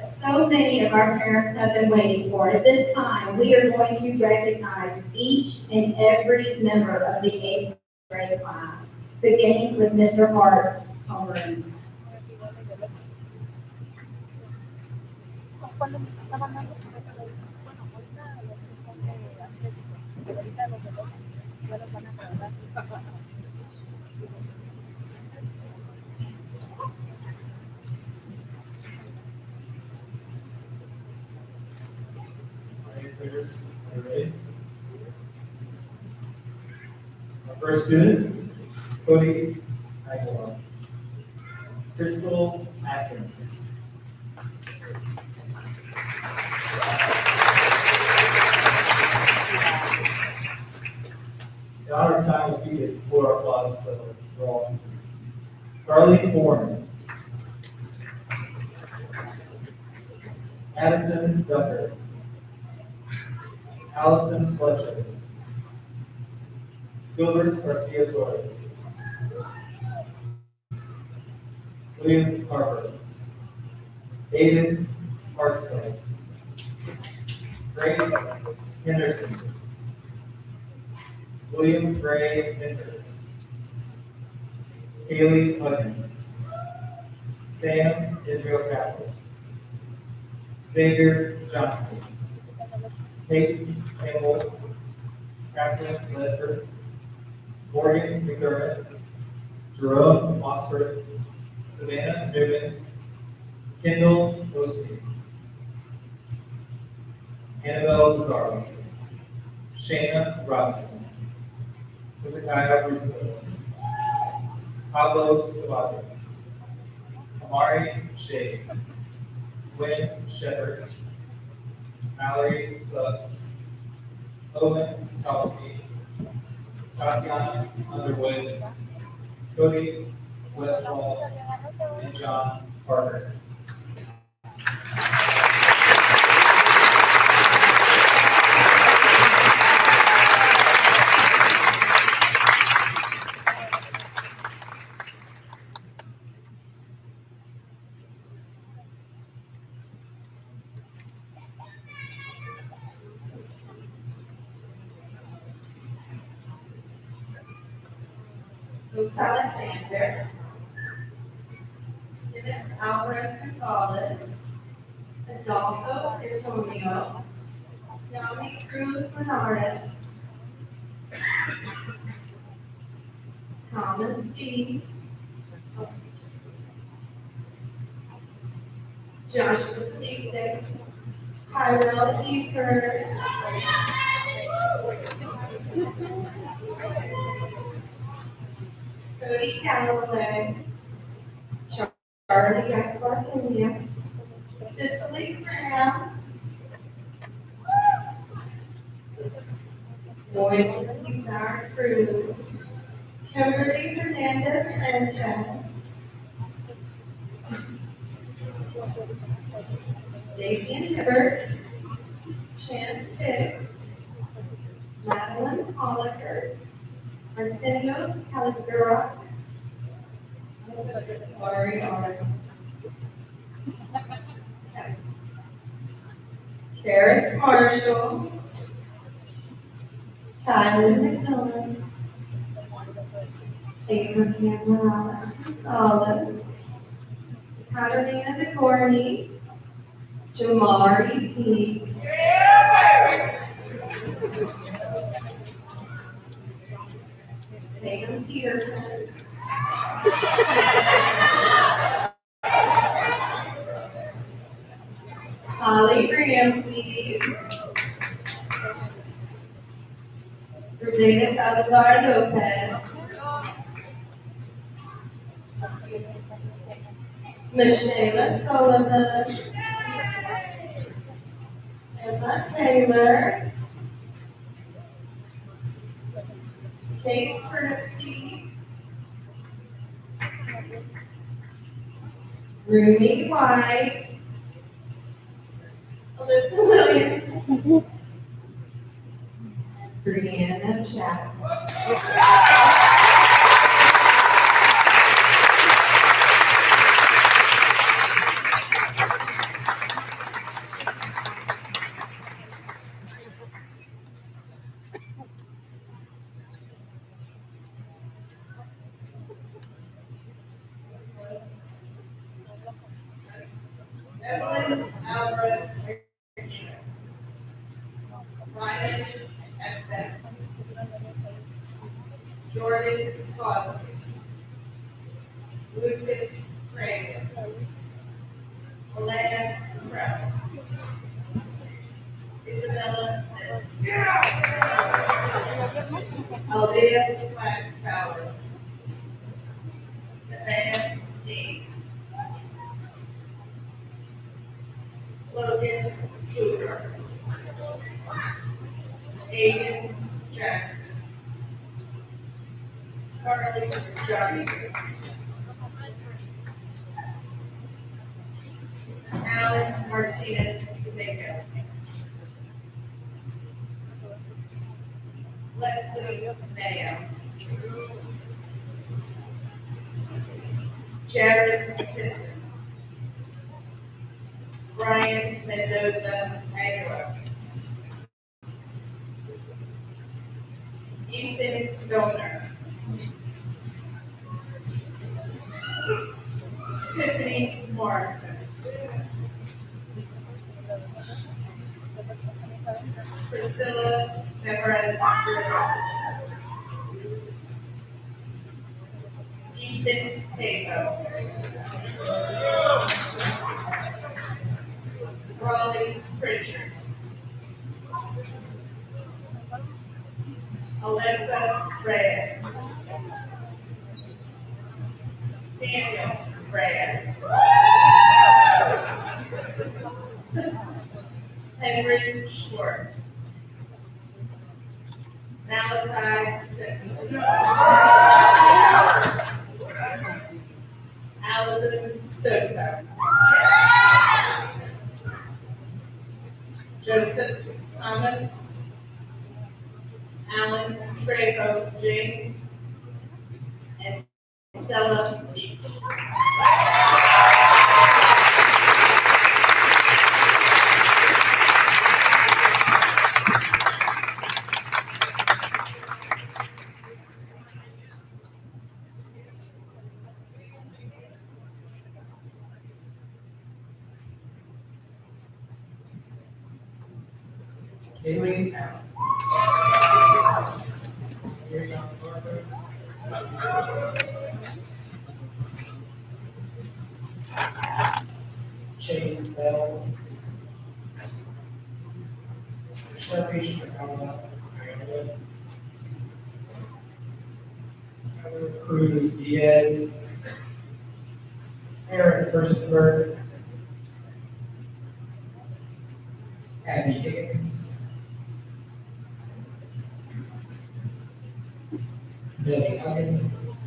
Speaker 5: So many of our parents have been waiting for it. At this time, we are going to recognize each and every member of the 8th grade class, beginning with Mr. Hart's homeroom.
Speaker 2: Cuando se estaban dando, bueno, ahorita los que son de Atlético, pero ahorita los de los ya los van a graduar.
Speaker 8: Players, are you ready? Our first student, Cody Aguilar. Crystal Atkins. The honor time will be at floor applause to all. Carly Foreman. Addison Ducker. Allison Fletcher. Gilbert Garcia Torres. William Harper. Aiden Hartsfield. Grace Henderson. William Gray Menders. Haley Huggins. Sam Israel Castle. Xavier Johnston. Peyton Campbell. Catherine Ledford. Morgan McDermott. Jerome Mossberg. Savannah Newman. Kendall Osteen. Annabelle Bizarro. Shayna Robinson. Hezekiah Russo. Pablo Savado. Amari Shea. Gwen Shepard. Mallory Suggs. Owen Towski. Tatiana Underwood. Cody Westfall. And John Parker.
Speaker 6: Luke Alexander, Dennis Alvarez Gonzalez, Adolfo Antonio, Yanni Cruz Menardez, Thomas Dees, Joshua Cleveland, Tyrell Evers, Cody Calloway, Charlie Gaspar Pena, Cicely Brown, Moises Pizarro Cruz, Kimberly Hernandez Sanchez,
Speaker 5: Dacian Hibbert, Chance Hicks, Madeline Holliker, Arsenio Caligaris,
Speaker 9: Sorry, alright.
Speaker 5: Karis Marshall, Kylie McMillan, Abraham Morales Gonzalez, Catalina DeCorney, Jamari P. Tatum Peterson, Holly Ramsey, Rosena Salazar Lopez, Michelle Sullivan, Emma Taylor, Kate Turnipseed, Rooney White, Alyssa Williams, Brianna Chapman.
Speaker 6: Evelyn Alvarez Aquino. Ryan F. Jordan Cosby. Lucas Craig. Alea Crow. Isabella Aldea Flat Powers. Nathaniel Deeds. Logan Hoover. Aiden Jackson. Carly Johnson. Alan Martinez Dominguez. Leslie Mayo. Jared Kisson. Brian Mendoza Aguilar. Ethan Zoner. Tiffany Morrison. Priscilla Nevarez Griffith. Ethan Pavo. Raleigh Pritchard. Alexa Reyes. Daniel Reyes. Henry Schwartz. Malachi Simpson. Allison Soto. Joseph Thomas. Alan Trejo James. And Stella Beach.
Speaker 8: Kaylee Allen. Marion Barber. Chase Bell. Shelby Chicago. Cruz Diaz. Aaron Furstenberg. Abby Higgins. Billy Huggins.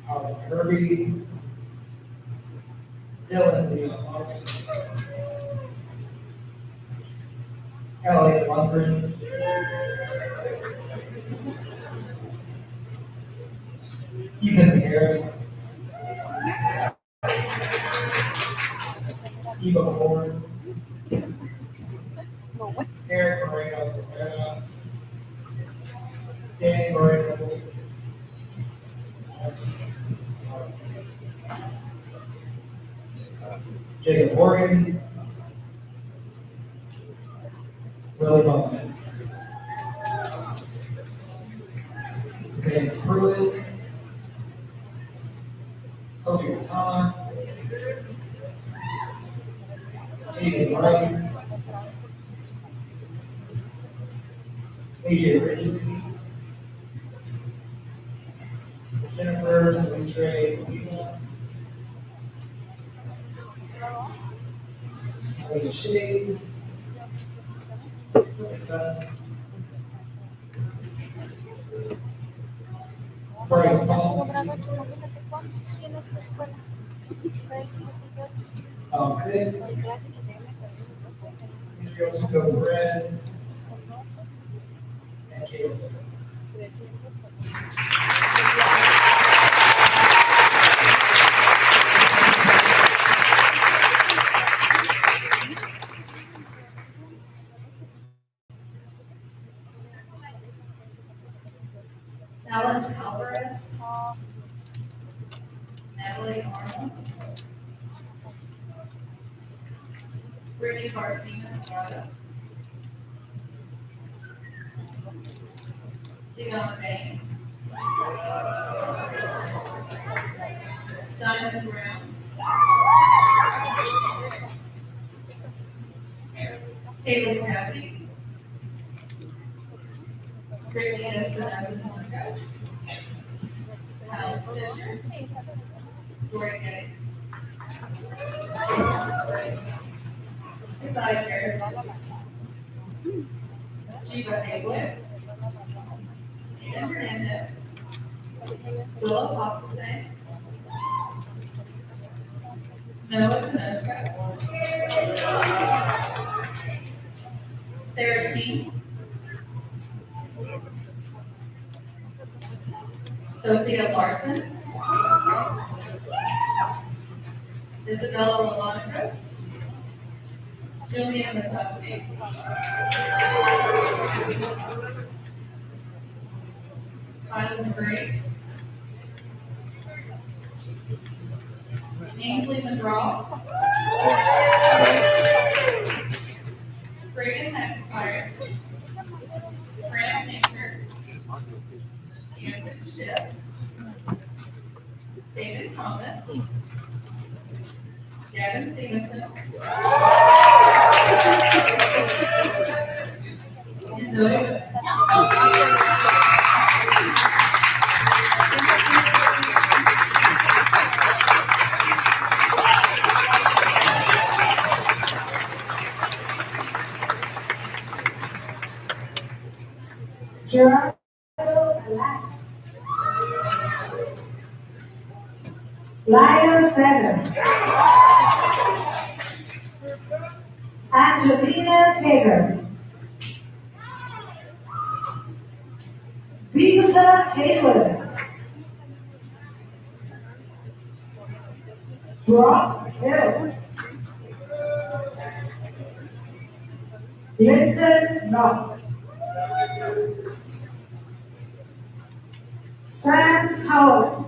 Speaker 8: Holly Kirby.
Speaker 6: Dylan Lee Marcus, Elliot Lundgren, Ethan McGarry, Eva Horn, Eric Moreno Rivera, Danny Moreno, Jacob Morgan, Lily Mullins, Vance Pruitt, Kobe Ratana, Aiden Rice, AJ Ridgely, Jennifer Salitre Lima, Lily Shade, Alexa, Bryce Thompson,
Speaker 2: ¿Tienes la escuela? 6, 7, 8.
Speaker 6: Tom Pitt, Israel Tuco Perez, and Caleb Evans.
Speaker 5: Alan Alvarez, Natalie Arnold, Brittany Garcia Estrada, Leon Bain, Diamond Brown, Haley Crabtree, Brittany Espinosa Monaco, Alex Fisher, Dory Geddes, Kasai Harrison, Jiva Haywood, Aiden Hernandez, Willa Populson, Noah Tanoska, Sarah King, Sophia Larson, Isabella Lamonaco, Julian Mazzazzi, Kylan Gray, Ainsley McGraw, Braden McIntyre, Grant Tinker, Andrew Schiff, David Thomas, Gavin Stevenson, and Zoe.
Speaker 6: Gerardo Alax, Lila Feather, Angelina Hager, Deepika Haywood, Brock Hill, Lincoln Knott, Sam Howard,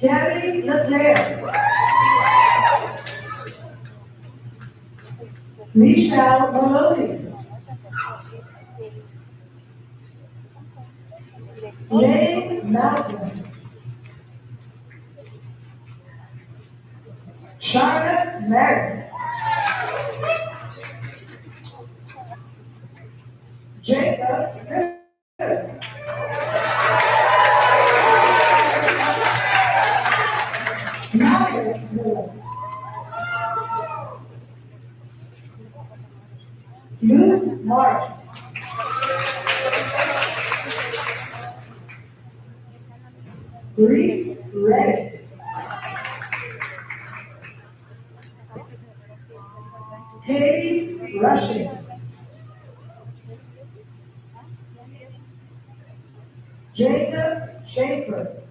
Speaker 6: Gabby Leclerc, Michelle Maloney, Lane Mountain, Charlotte Merritt, Jacob Ritter, Margaret Miller, Luke Morris, Reese ready. Katie Rushing. Jacob Schaefer.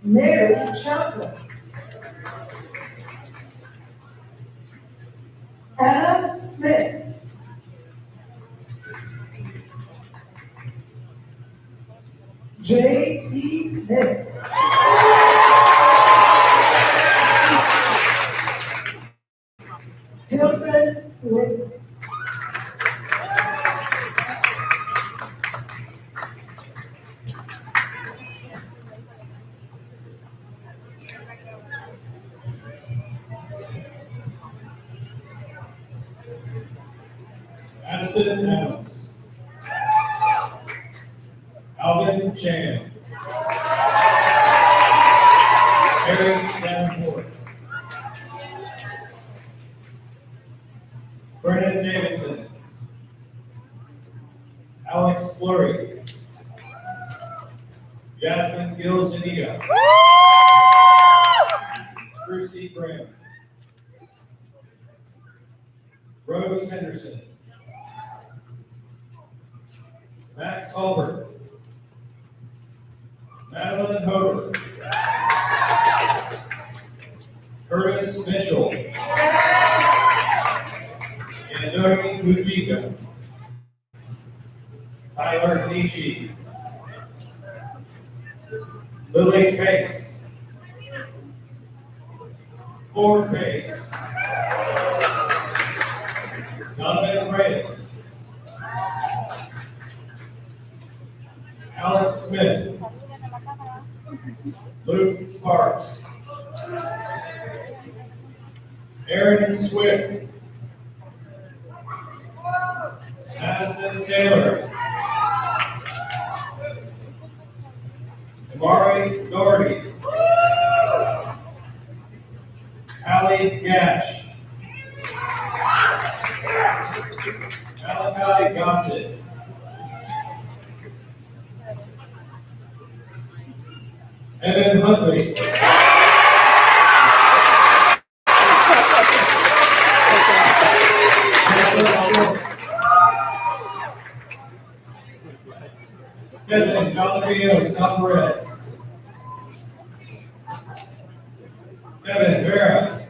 Speaker 6: Mary Shelton. Hannah Smith. J.T. Smith. Hilton Swift.
Speaker 8: Addison Adams. Alvin Chan. Eric Davenport. Brennan Davidson. Alex Fleury. Jasmine Gill Zuniga. Brucey Graham. Rose Henderson. Max Hulbert. Madeline Hover. Curtis Mitchell. Andoni Mujica. Tyler Nietzsche. Lily Pace. Ford Pace. Donovan Reyes. Alex Smith. Luke Sparks. Aaron Swift. Madison Taylor. Amari Doherty. Allie Gash. Malachi Gossett. Evan Huntley. Kevin Calabino Scott-Perez. Kevin Vera.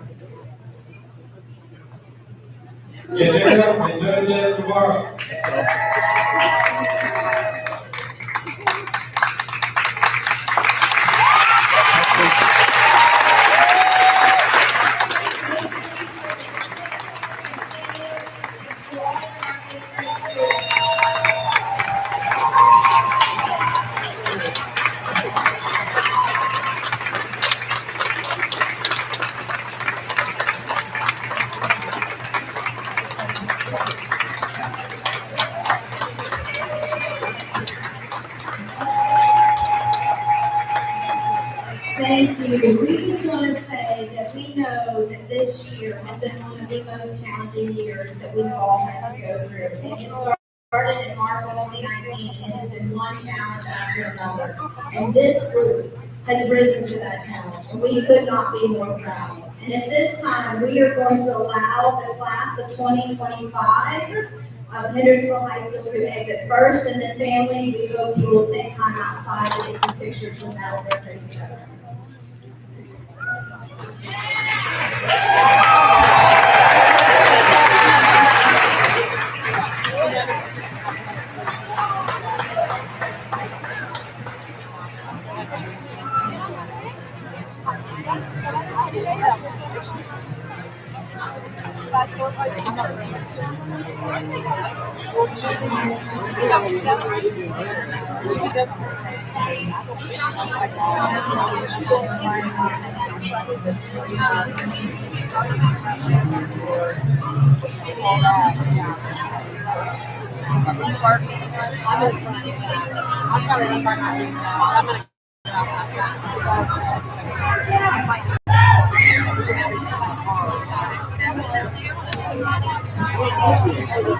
Speaker 8: Yadira Mendoza Guevara.
Speaker 5: Thank you. We just want to say that we know that this year has been one of the most challenging years that we've all had to go through. And it started in March of 2019, and it has been one challenge after another. And this group has risen to that challenge, and we could not be more proud. And at this time, we are going to allow the class of 2025 of Hendersonville High School to exit first, and then families, we hope you will take time outside to get some pictures from that of their crazy veterans.